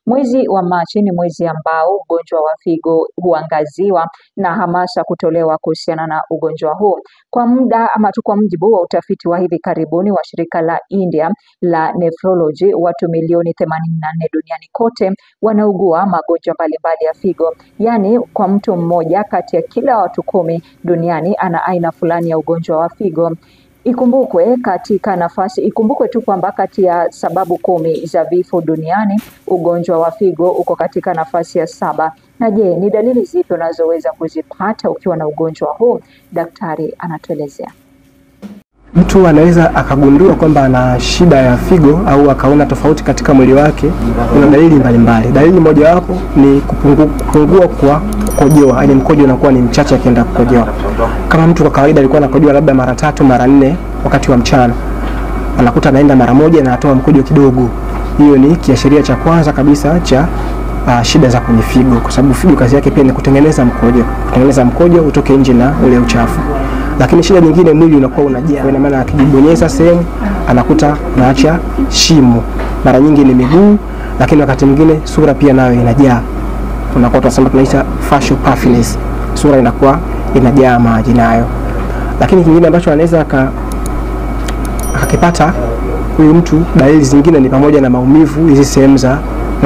Mwezi wa Machi ni mwezi ambao ugonjwa wa figo huangaziwa na hamasa kutolewa kuhusiana na ugonjwa huu. Kwa mujibu wa utafiti wa hivi karibuni wa shirika la India la Nephrology, watu milioni 84 duniani kote wanaugua magonjwa mbalimbali ya figo. Yaani kwa mtu mmoja kati ya kila watu 10 duniani ana aina fulani ya ugonjwa wa figo. Ikumbukwe tu kwamba kati ya sababu 10 za vifo duniani, ugonjwa wa figo uko katika nafasi ya 7. Na je, ni dalili zipi unazoweza kuzipata ukiwa na ugonjwa huu? Daktari anatuelezea. Mtu anaweza akagundua kwamba ana shida ya figo au akaona tofauti katika mwili wake. Kuna dalili mbalimbali. Dalili mojawapo ni kupungua kwa kukojoa, yaani mkojo unakuwa ni mchache akienda kukojoa. Kama mtu kwa kawaida alikuwa anakojoa labda mara 3 mara 4 wakati wa mchana, anakuta anaenda mara 1 na anatoa mkojo kidogo. Hiyo ni kiashiria cha kwanza kabisa cha shida za kwenye figo, kwa sababu figo kazi yake pia ni kutengeneza mkojo utoke nje na ule uchafu. Lakini shida nyingine, mwili unakuwa unajaa. Kwa maana akijibonyeza sehemu anakuta unaacha shimo. Mara nyingi ni miguu, lakini wakati mwingine sura pia nayo inajaa. Tunakuwa tunaita facial puffiness. Sura inakuwa inajaa maji nayo. Lakini kingine ambacho anaweza akakipata huyu mtu, dalili zingine ni pamoja na maumivu hizi sehemu za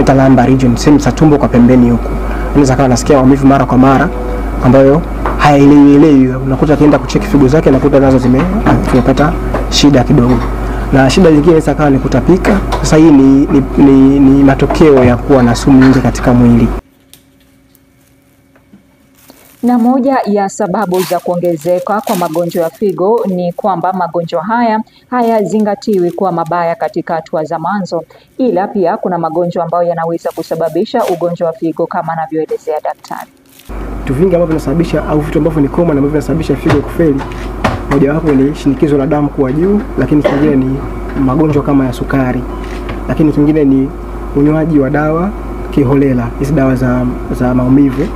lumbar region, sehemu za tumbo kwa pembeni huko. Anaweza kawa anasikia maumivu mara kwa mara ambayo hayaeleweki. Unakuta akienda kucheki figo zake anakuta nazo zimepata shida kidogo. Na shida nyingine inaweza kawa ni kutapika. Sasa hii ni matokeo ya kuwa na sumu nyingi katika mwili. Na moja ya sababu za kuongezeka kwa magonjwa ya figo ni kwamba magonjwa haya hayazingatiwi kuwa mabaya katika hatua za mwanzo, ila pia kuna magonjwa ambayo yanaweza kusababisha ugonjwa wa figo kama anavyoelezea daktari. Vitu vingi ambavyo vinasababisha au vitu ambavyo ni common ambavyo vinasababisha figo kufeli, mojawapo ni shinikizo la damu kuwa juu, lakini kingine ni magonjwa kama ya sukari, lakini kingine ni unywaji wa dawa kiholela, hizi dawa za maumivu,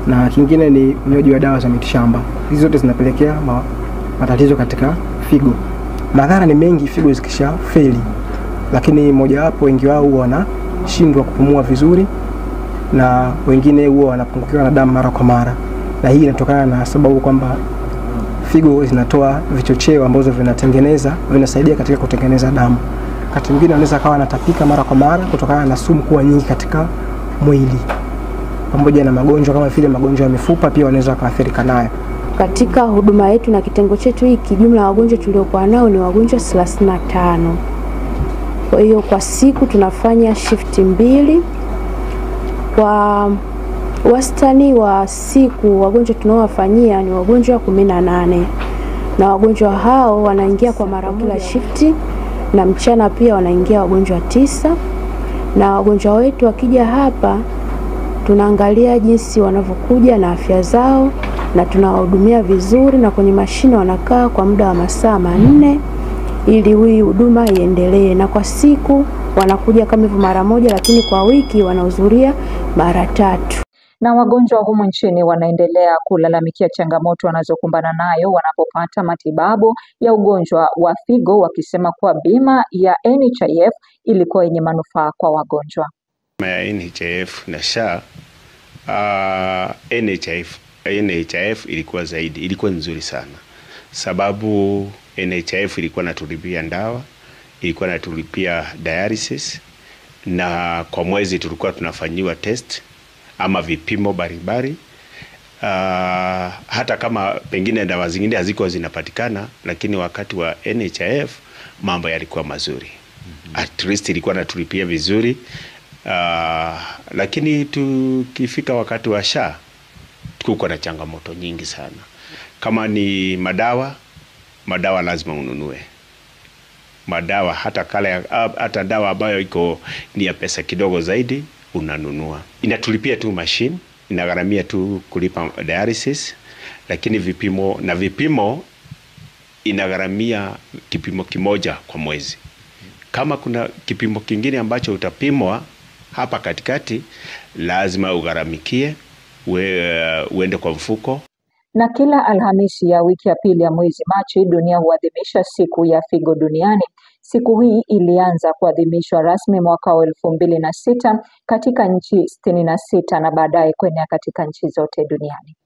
na kingine ni unywaji wa dawa za mitishamba. Hizi zote zinapelekea matatizo katika figo. Madhara ni mengi figo zikisha feli, lakini mojawapo wengi wao wanashindwa kupumua vizuri, na wengine huwa wanapungukiwa na damu mara kwa mara. Na hii inatokana na sababu kwamba figo zinatoa vichocheo ambazo vinasaidia katika kutengeneza damu. Wakati mwingine anaweza kawa anatapika mara kwa mara kutokana na sumu kuwa nyingi katika mwili. Pamoja na magonjwa kama vile magonjwa ya mifupa pia wanaweza kuathirika nayo. Katika huduma yetu na kitengo chetu hiki, jumla wagonjwa tuliokuwa nao ni wagonjwa 35. Kwa hiyo kwa siku tunafanya shift 2. Kwa wastani wa siku wagonjwa tunaowafanyia ni wagonjwa 18. Na wagonjwa hao wanaingia kwa mara moja shifti, na mchana pia wanaingia wagonjwa 9. Na wagonjwa wetu wakija hapa tunaangalia jinsi wanavyokuja na afya zao, na tunawahudumia vizuri, na kwenye mashine wanakaa kwa muda wa masaa 4 ili hii huduma iendelee. Na kwa siku wanakuja kama hivyo mara moja, lakini kwa wiki wanahudhuria mara 3. Na wagonjwa humu nchini wanaendelea kulalamikia changamoto wanazokumbana nayo wanapopata matibabu ya ugonjwa wa figo, wakisema kuwa bima ya NHIF ilikuwa yenye manufaa kwa wagonjwa. Ya NHIF na SHA, NHIF ilikuwa nzuri sana, sababu NHIF ilikuwa natulipia dawa, ilikuwa natulipia dialysis, na kwa mwezi tulikuwa tunafanyiwa test ama vipimo mbalimbali. Hata kama pengine dawa zingine hazikuwa zinapatikana, lakini wakati wa NHIF mambo yalikuwa mazuri. At least ilikuwa natulipia vizuri. Lakini tukifika wakati wa SHA tuko na changamoto nyingi sana. Kama ni madawa lazima ununue. Madawa hata dawa ambayo iko ni ya pesa kidogo zaidi unanunua. Inatulipia tu machine, inagharamia tu kulipa dialysis, lakini vipimo inagharamia kipimo kimoja kwa mwezi. Kama kuna kipimo kingine ambacho utapimwa hapa katikati, lazima ugharamikie, uende kwa mfuko. Na kila Alhamisi ya wiki ya pili ya mwezi Machi, dunia huadhimisha siku ya figo duniani. Siku hii ilianza kuadhimishwa rasmi mwaka wa 2006 katika nchi 66 na baadaye kuenea katika nchi zote duniani.